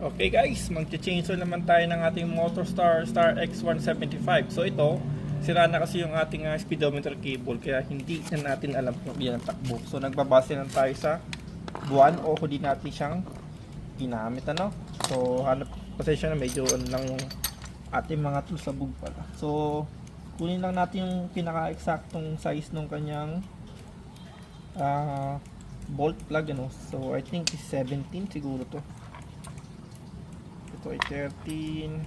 Okay guys, mag-chainsaw naman tayo ng ating Motorstar Star X175. So ito, sira na kasi yung ating speedometer cable kaya hindi na natin alam kung ilan ang takbo. So nagbabase lang tayo sa buwan o hindi natin siyang ginamit ano. So hanap pasensya na medyo lang yung ating mga tools sa bug pala. So kunin lang natin yung pinaka-eksaktong size ng kanyang bolt plug ano. So I think is 17 siguro to. Ito ay 13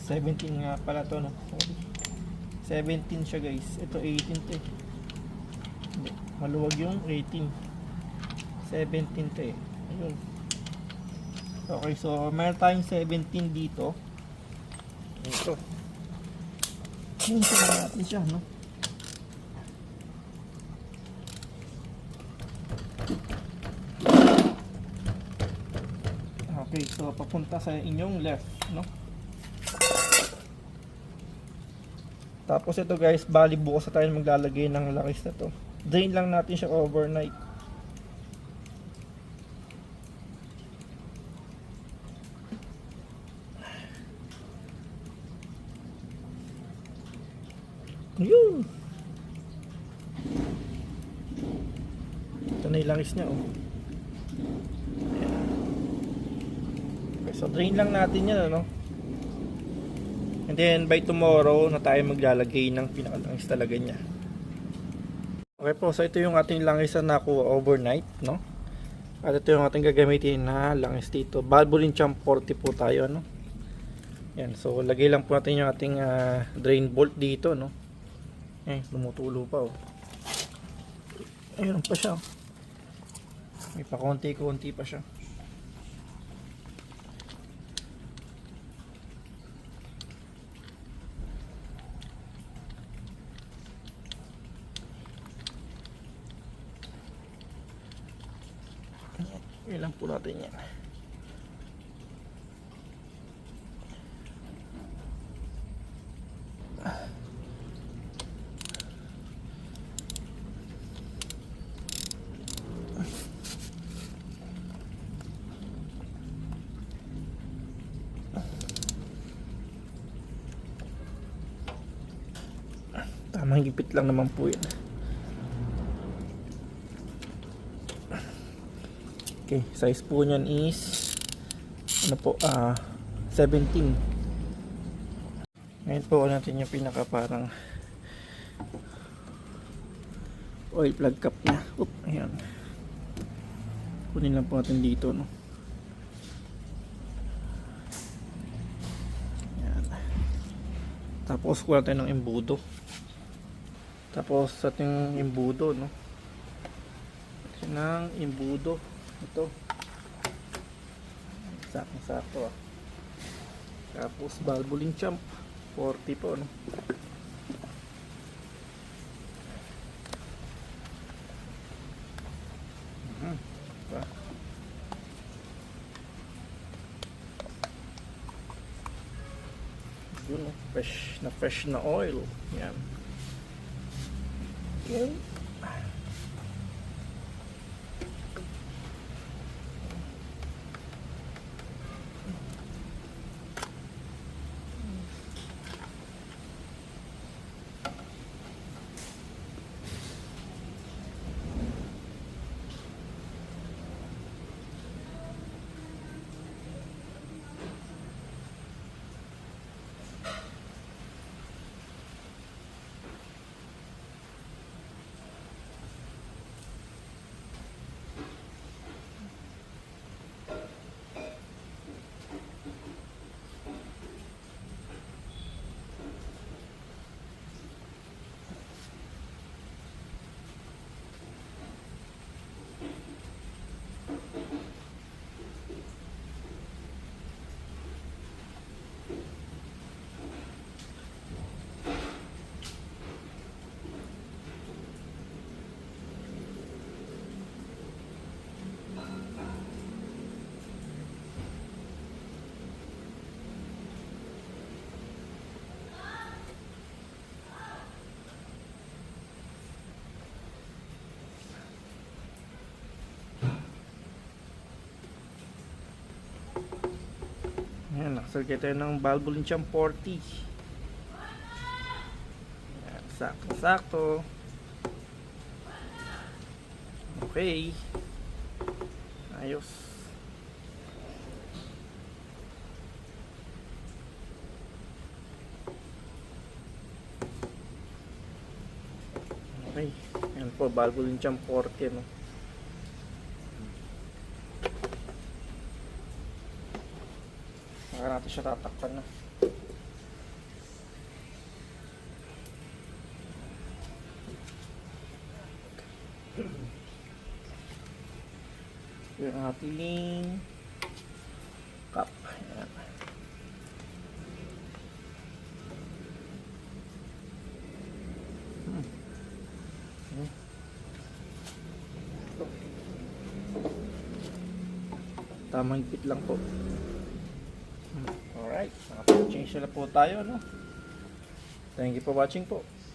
17 nga pala to no. 17 siya guys. Ito 18 to eh. Hindi, maluwag yung 18. 17 to eh. Ayun. Okay, so meron tayong 17 dito. Ito. Ito na natin siya no. Okay, so papunta sa inyong left, no? Tapos ito guys, bali bukas na tayo maglalagay ng langis na to. Drain lang natin siya overnight. Ayun! Ito na yung langis niya, oh. So drain lang natin yan ano. And then by tomorrow na tayo maglalagay ng pinakalangis talaga niya. Okay po, so ito yung ating langis na nakuha overnight no. At ito yung ating gagamitin na langis dito. Valvoline Champ 40 po tayo ano. Yan, so lagay lang po natin yung ating drain bolt dito no. Lumutulo pa oh. Ayun pa siya. May pa konti-konti pa siya. Ilan po natin yan. Tamang gipit lang naman po yan. Okay, size po niyan is ano po, 17. Ngayon po natin yung pinaka parang oil plug cap niya. Oop, ayan. Kunin lang po natin dito no. Ayan. Tapos kuha tayo ng embudo. Tapos sa ating embudo no. Ng embudo ito sakto tapos Valvoline Champ 40 po no. Yun, fresh na oil yan. Okay. So, tayo ng Valvoline Champ 40. Yan, sakto. Okay. Ayos. Okay. Yan po, Valvoline Champ 40, no? Saka natin siya tatakpan na. Yung ating cup. Ayan. Tamang higpit lang po. Alright, nakapag-change na po tayo, no? Thank you for watching po.